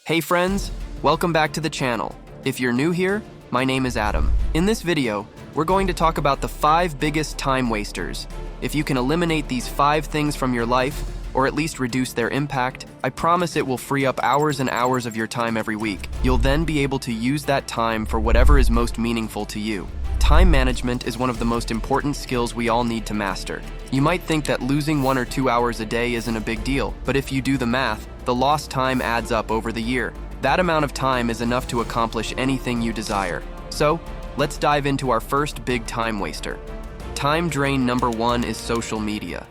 Hey friends, welcome back to the channel. If you're new here, my name is Adam. In this video, we're going to talk about the 5 biggest time wasters. If you can eliminate these 5 things from your life, or at least reduce their impact, I promise it will free up hours and hours of your time every week. You'll then be able to use that time for whatever is most meaningful to you. Time management is one of the most important skills we all need to master. You might think that losing 1 or 2 hours a day isn't a big deal, but if you do the math, the lost time adds up over the year. That amount of time is enough to accomplish anything you desire. So, let's dive into our first big time waster. Time drain number 1 is social media.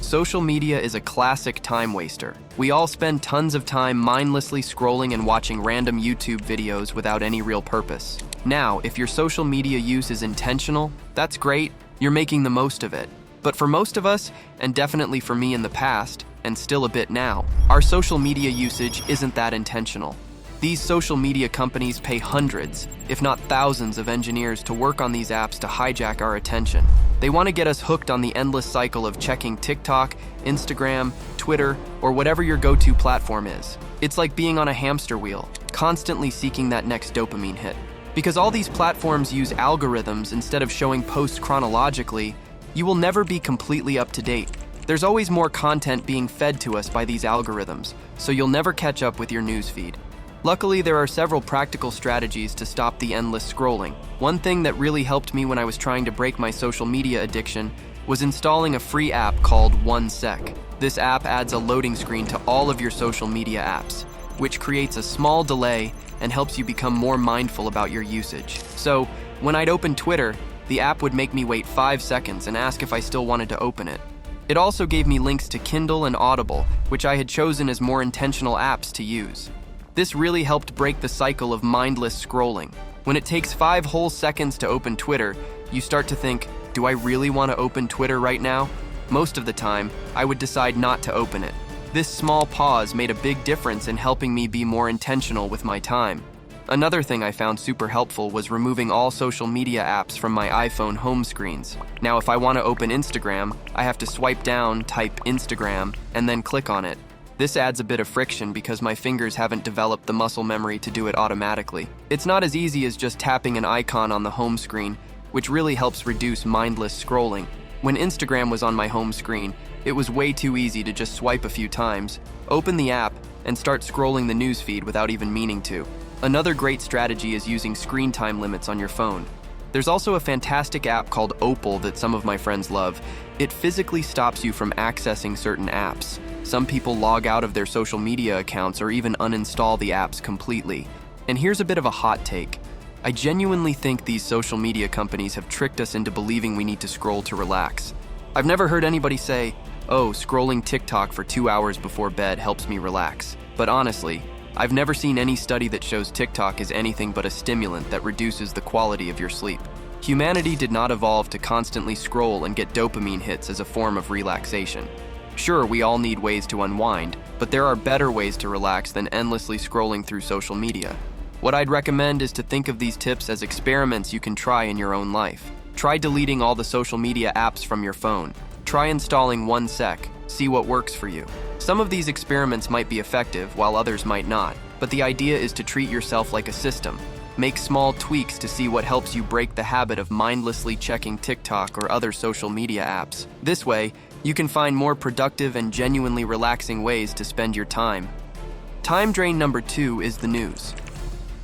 Social media is a classic time waster. We all spend tons of time mindlessly scrolling and watching random YouTube videos without any real purpose. Now, if your social media use is intentional, that's great, you're making the most of it. But for most of us, and definitely for me in the past, and still a bit now, our social media usage isn't that intentional. These social media companies pay hundreds, if not thousands of engineers to work on these apps to hijack our attention. They want to get us hooked on the endless cycle of checking TikTok, Instagram, Twitter, or whatever your go-to platform is. It's like being on a hamster wheel, constantly seeking that next dopamine hit. Because all these platforms use algorithms instead of showing posts chronologically, you will never be completely up to date. There's always more content being fed to us by these algorithms, so you'll never catch up with your newsfeed. Luckily, there are several practical strategies to stop the endless scrolling. One thing that really helped me when I was trying to break my social media addiction was installing a free app called 1sec. This app adds a loading screen to all of your social media apps, which creates a small delay and helps you become more mindful about your usage. So, when I'd open Twitter, the app would make me wait 5 seconds and ask if I still wanted to open it. It also gave me links to Kindle and Audible, which I had chosen as more intentional apps to use. This really helped break the cycle of mindless scrolling. When it takes 5 whole seconds to open Twitter, you start to think, do I really want to open Twitter right now? Most of the time, I would decide not to open it. This small pause made a big difference in helping me be more intentional with my time. Another thing I found super helpful was removing all social media apps from my iPhone home screens. Now, if I want to open Instagram, I have to swipe down, type Instagram, and then click on it. This adds a bit of friction because my fingers haven't developed the muscle memory to do it automatically. It's not as easy as just tapping an icon on the home screen, which really helps reduce mindless scrolling. When Instagram was on my home screen, it was way too easy to just swipe a few times, open the app, and start scrolling the newsfeed without even meaning to. Another great strategy is using screen time limits on your phone. There's also a fantastic app called Opal that some of my friends love. It physically stops you from accessing certain apps. Some people log out of their social media accounts or even uninstall the apps completely. And here's a bit of a hot take. I genuinely think these social media companies have tricked us into believing we need to scroll to relax. I've never heard anybody say, oh, scrolling TikTok for 2 hours before bed helps me relax. But honestly, I've never seen any study that shows TikTok is anything but a stimulant that reduces the quality of your sleep. Humanity did not evolve to constantly scroll and get dopamine hits as a form of relaxation. Sure, we all need ways to unwind, but there are better ways to relax than endlessly scrolling through social media. What I'd recommend is to think of these tips as experiments you can try in your own life. Try deleting all the social media apps from your phone. Try installing 1sec. See what works for you. Some of these experiments might be effective, while others might not, but the idea is to treat yourself like a system. Make small tweaks to see what helps you break the habit of mindlessly checking TikTok or other social media apps. This way, you can find more productive and genuinely relaxing ways to spend your time. Time drain number 2 is the news.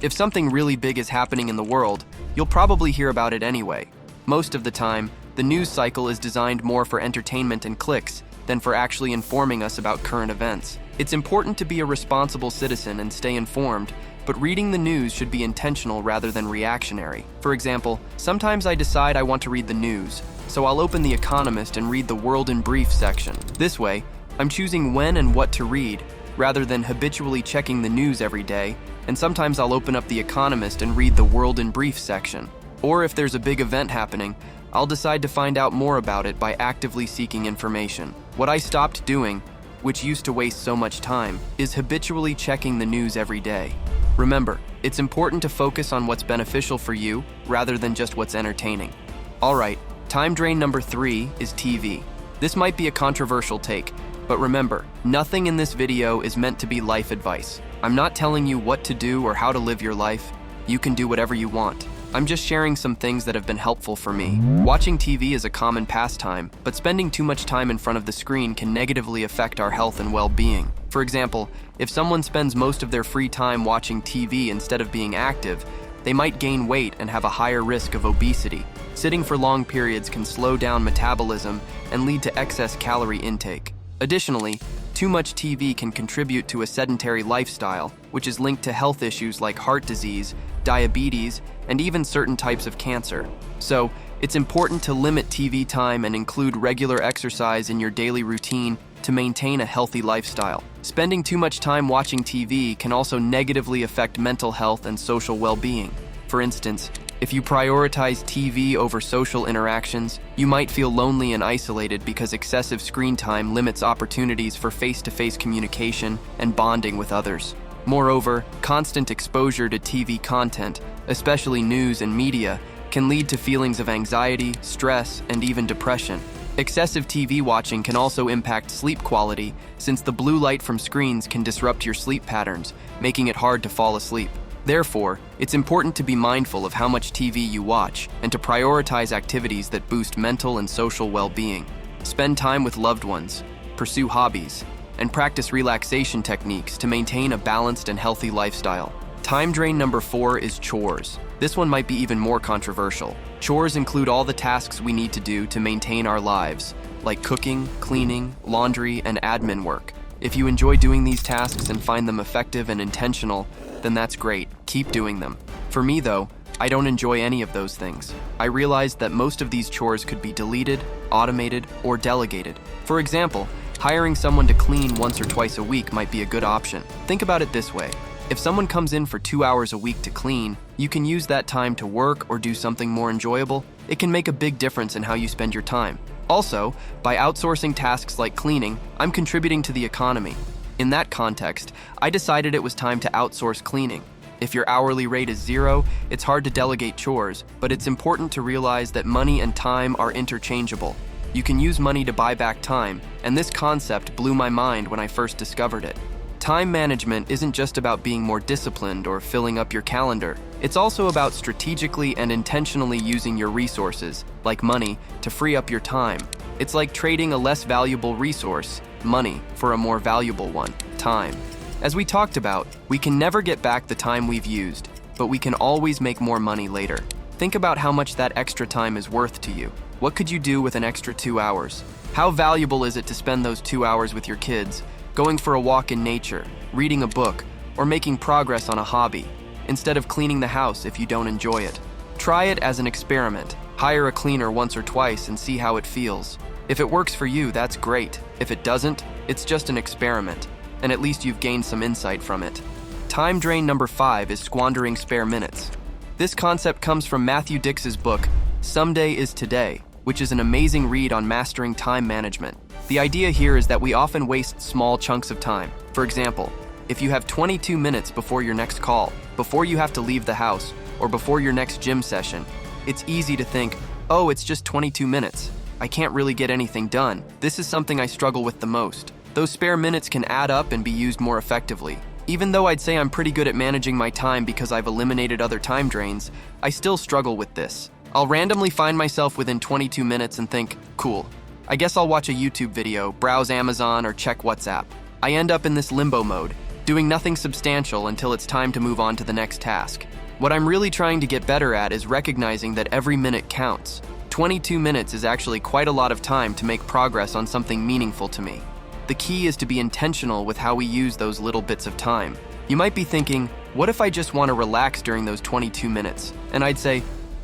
If something really big is happening in the world, you'll probably hear about it anyway. Most of the time, the news cycle is designed more for entertainment and clicks than for actually informing us about current events. It's important to be a responsible citizen and stay informed, but reading the news should be intentional rather than reactionary. For example, sometimes I decide I want to read the news, so I'll open The Economist and read the World in Brief section. This way, I'm choosing when and what to read, rather than habitually checking the news every day, and sometimes I'll open up The Economist and read the World in Brief section. Or if there's a big event happening, I'll decide to find out more about it by actively seeking information. What I stopped doing, which used to waste so much time, is habitually checking the news every day. Remember, it's important to focus on what's beneficial for you rather than just what's entertaining. Alright, time drain number 3 is TV. This might be a controversial take, but remember, nothing in this video is meant to be life advice. I'm not telling you what to do or how to live your life. You can do whatever you want. I'm just sharing some things that have been helpful for me. Watching TV is a common pastime, but spending too much time in front of the screen can negatively affect our health and well-being. For example, if someone spends most of their free time watching TV instead of being active, they might gain weight and have a higher risk of obesity. Sitting for long periods can slow down metabolism and lead to excess calorie intake. Additionally, too much TV can contribute to a sedentary lifestyle, which is linked to health issues like heart disease, diabetes, and even certain types of cancer. So, it's important to limit TV time and include regular exercise in your daily routine to maintain a healthy lifestyle. Spending too much time watching TV can also negatively affect mental health and social well-being. For instance, if you prioritize TV over social interactions, you might feel lonely and isolated because excessive screen time limits opportunities for face-to-face communication and bonding with others. Moreover, constant exposure to TV content, especially news and media, can lead to feelings of anxiety, stress, and even depression. Excessive TV watching can also impact sleep quality, since the blue light from screens can disrupt your sleep patterns, making it hard to fall asleep. Therefore, it's important to be mindful of how much TV you watch and to prioritize activities that boost mental and social well-being. Spend time with loved ones, pursue hobbies, and practice relaxation techniques to maintain a balanced and healthy lifestyle. Time drain number 4 is chores. This one might be even more controversial. Chores include all the tasks we need to do to maintain our lives, like cooking, cleaning, laundry, and admin work. If you enjoy doing these tasks and find them effective and intentional, then that's great. Keep doing them. For me though, I don't enjoy any of those things. I realized that most of these chores could be deleted, automated, or delegated. For example, hiring someone to clean once or twice a week might be a good option. Think about it this way. If someone comes in for 2 hours a week to clean, you can use that time to work or do something more enjoyable. It can make a big difference in how you spend your time. Also, by outsourcing tasks like cleaning, I'm contributing to the economy. In that context, I decided it was time to outsource cleaning. If your hourly rate is 0, it's hard to delegate chores, but it's important to realize that money and time are interchangeable. You can use money to buy back time, and this concept blew my mind when I first discovered it. Time management isn't just about being more disciplined or filling up your calendar. It's also about strategically and intentionally using your resources, like money, to free up your time. It's like trading a less valuable resource, money, for a more valuable one, time. As we talked about, we can never get back the time we've used, but we can always make more money later. Think about how much that extra time is worth to you. What could you do with an extra 2 hours? How valuable is it to spend those 2 hours with your kids, going for a walk in nature, reading a book, or making progress on a hobby, instead of cleaning the house if you don't enjoy it? Try it as an experiment. Hire a cleaner once or twice and see how it feels. If it works for you, that's great. If it doesn't, it's just an experiment, and at least you've gained some insight from it. Time drain number 5 is squandering spare minutes. This concept comes from Matthew Dix's book, Someday is Today, which is an amazing read on mastering time management. The idea here is that we often waste small chunks of time. For example, if you have 22 minutes before your next call, before you have to leave the house, or before your next gym session, it's easy to think, oh, it's just 22 minutes. I can't really get anything done. This is something I struggle with the most. Those spare minutes can add up and be used more effectively. Even though I'd say I'm pretty good at managing my time because I've eliminated other time drains, I still struggle with this. I'll randomly find myself within 22 minutes and think, cool, I guess I'll watch a YouTube video, browse Amazon, or check WhatsApp. I end up in this limbo mode, doing nothing substantial until it's time to move on to the next task. What I'm really trying to get better at is recognizing that every minute counts. 22 minutes is actually quite a lot of time to make progress on something meaningful to me. The key is to be intentional with how we use those little bits of time. You might be thinking, what if I just want to relax during those 22 minutes? And I'd say,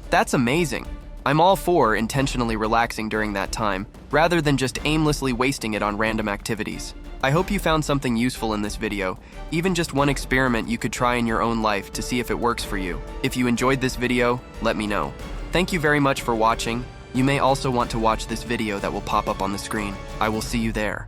that's amazing. I'm all for intentionally relaxing during that time, rather than just aimlessly wasting it on random activities. I hope you found something useful in this video, even just one experiment you could try in your own life to see if it works for you. If you enjoyed this video, let me know. Thank you very much for watching. You may also want to watch this video that will pop up on the screen. I will see you there.